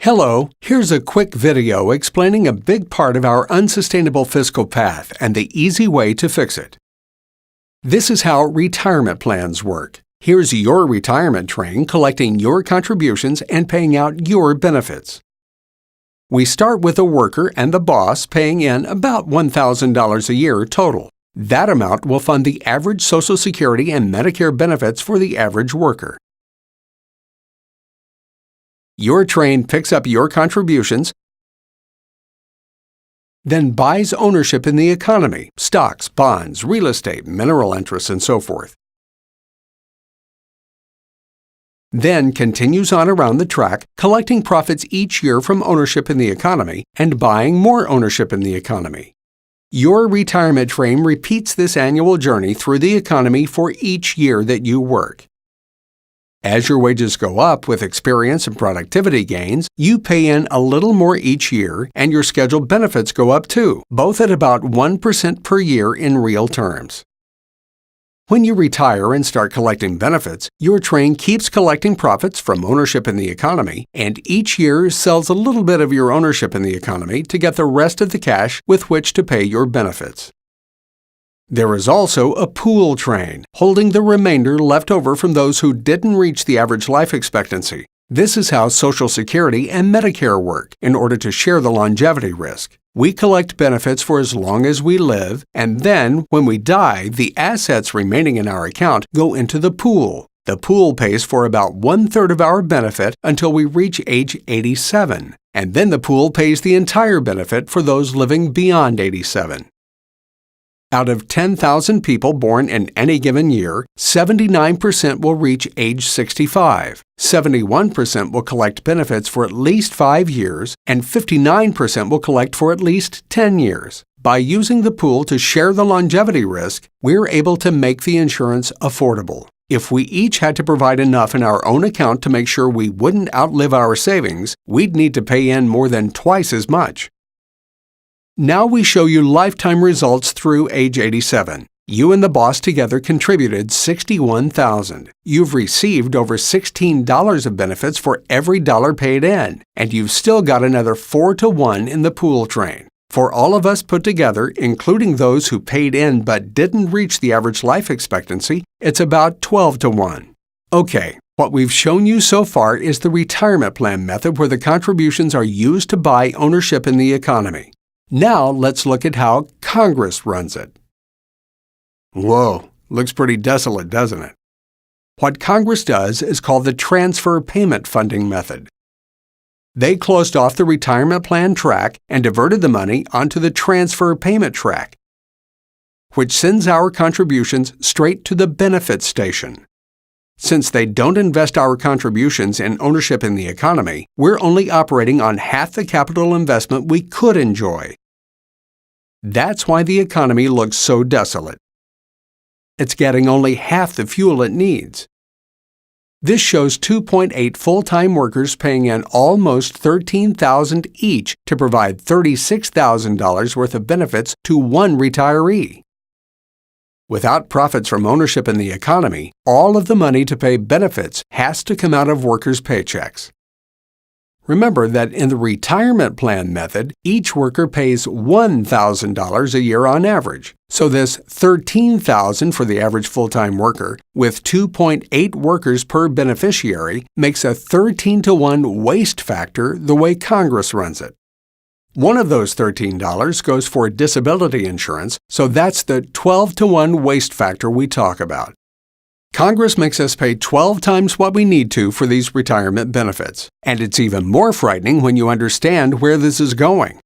Hello, here's a quick video explaining a big part of our unsustainable fiscal path and the easy way to fix it. This is how retirement plans work. Here's your retirement train collecting your contributions and paying out your benefits. We start with a worker and the boss paying in about $1,000 a year total. That amount will fund the average Social Security and Medicare benefits for the average worker. Your train picks up your contributions, then buys ownership in the economy, stocks, bonds, real estate, mineral interests, and so forth. Then continues on around the track, collecting profits each year from ownership in the economy and buying more ownership in the economy. Your retirement train repeats this annual journey through the economy for each year that you work. As your wages go up with experience and productivity gains, you pay in a little more each year and your scheduled benefits go up too, both at about 1% per year in real terms. When you retire and start collecting benefits, your train keeps collecting profits from ownership in the economy and each year sells a little bit of your ownership in the economy to get the rest of the cash with which to pay your benefits. There is also a pool train, holding the remainder left over from those who didn't reach the average life expectancy. This is how Social Security and Medicare work in order to share the longevity risk. We collect benefits for as long as we live, and then, when we die, the assets remaining in our account go into the pool. The pool pays for about 1/3 of our benefit until we reach age 87, and then the pool pays the entire benefit for those living beyond 87. Out of 10,000 people born in any given year, 79% will reach age 65, 71% will collect benefits for at least 5 years, and 59% will collect for at least 10 years. By using the pool to share the longevity risk, we're able to make the insurance affordable. If we each had to provide enough in our own account to make sure we wouldn't outlive our savings, we'd need to pay in more than twice as much. Now we show you lifetime results through age 87. You and the boss together contributed $61,000. You've received over $16 of benefits for every dollar paid in, and you've still got another 4-to-1 in the pool train. For all of us put together, including those who paid in but didn't reach the average life expectancy, it's about 12-to-1. Okay, what we've shown you so far is the retirement plan method where the contributions are used to buy ownership in the economy. Now let's look at how Congress runs it. Whoa, looks pretty desolate, doesn't it? What Congress does is called the transfer payment funding method. They closed off the retirement plan track and diverted the money onto the transfer payment track, which sends our contributions straight to the benefit station. Since they don't invest our contributions in ownership in the economy, we're only operating on half the capital investment we could enjoy. That's why the economy looks so desolate. It's getting only half the fuel it needs. This shows 2.8 full-time workers paying in almost $13,000 each to provide $36,000 worth of benefits to one retiree. Without profits from ownership in the economy, all of the money to pay benefits has to come out of workers' paychecks. Remember that in the retirement plan method, each worker pays $1,000 a year on average. So this $13,000 for the average full-time worker, with 2.8 workers per beneficiary, makes a 13-to-1 waste factor the way Congress runs it. One of those $13 goes for disability insurance, so that's the 12-to-1 waste factor we talk about. Congress makes us pay 12 times what we need to for these retirement benefits. And it's even more frightening when you understand where this is going.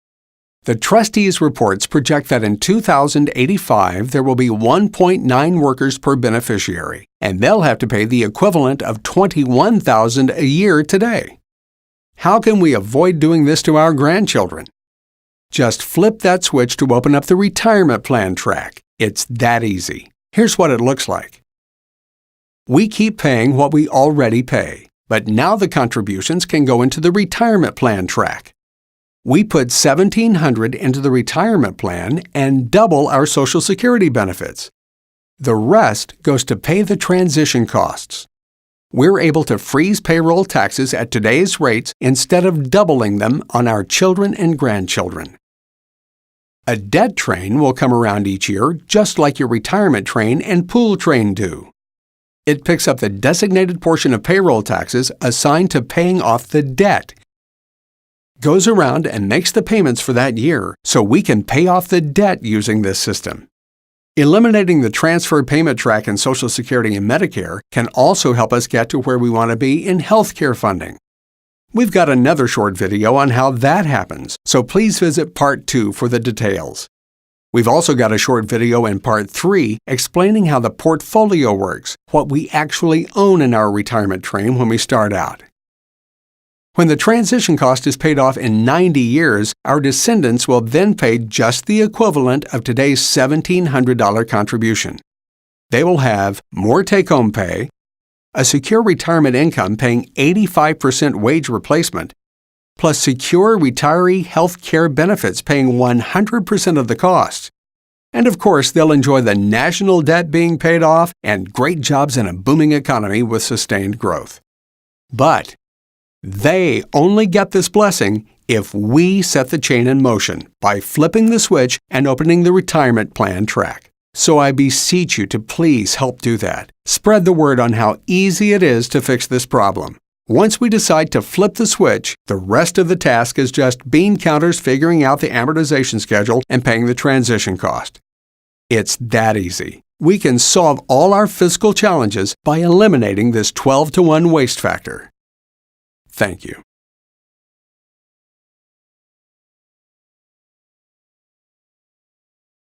The trustees' reports project that in 2085 there will be 1.9 workers per beneficiary, and they'll have to pay the equivalent of $21,000 a year today. How can we avoid doing this to our grandchildren? Just flip that switch to open up the retirement plan track. It's that easy. Here's what it looks like. We keep paying what we already pay, but now the contributions can go into the retirement plan track. We put $1,700 into the retirement plan and double our Social Security benefits. The rest goes to pay the transition costs. we're able to freeze payroll taxes at today's rates instead of doubling them on our children and grandchildren. A debt train will come around each year just like your retirement train and pool train do. It picks up the designated portion of payroll taxes assigned to paying off the debt, goes around and makes the payments for that year so we can pay off the debt using this system. Eliminating the transferred payment track in Social Security and Medicare can also help us get to where we want to be in healthcare funding. We've got another short video on how that happens, so please visit Part 2 for the details. We've also got a short video in Part 3 explaining how the portfolio works, what we actually own in our retirement train when we start out. When the transition cost is paid off in 90 years, our descendants will then pay just the equivalent of today's $1,700 contribution. They will have more take-home pay, a secure retirement income paying 85% wage replacement, plus secure retiree health care benefits paying 100% of the cost. And of course, they'll enjoy the national debt being paid off and great jobs in a booming economy with sustained growth. But they only get this blessing if we set the chain in motion by flipping the switch and opening the retirement plan track. So I beseech you to please help do that. Spread the word on how easy it is to fix this problem. Once we decide to flip the switch, the rest of the task is just bean counters figuring out the amortization schedule and paying the transition cost. It's that easy. We can solve all our fiscal challenges by eliminating this 12-to-1 waste factor. Thank you.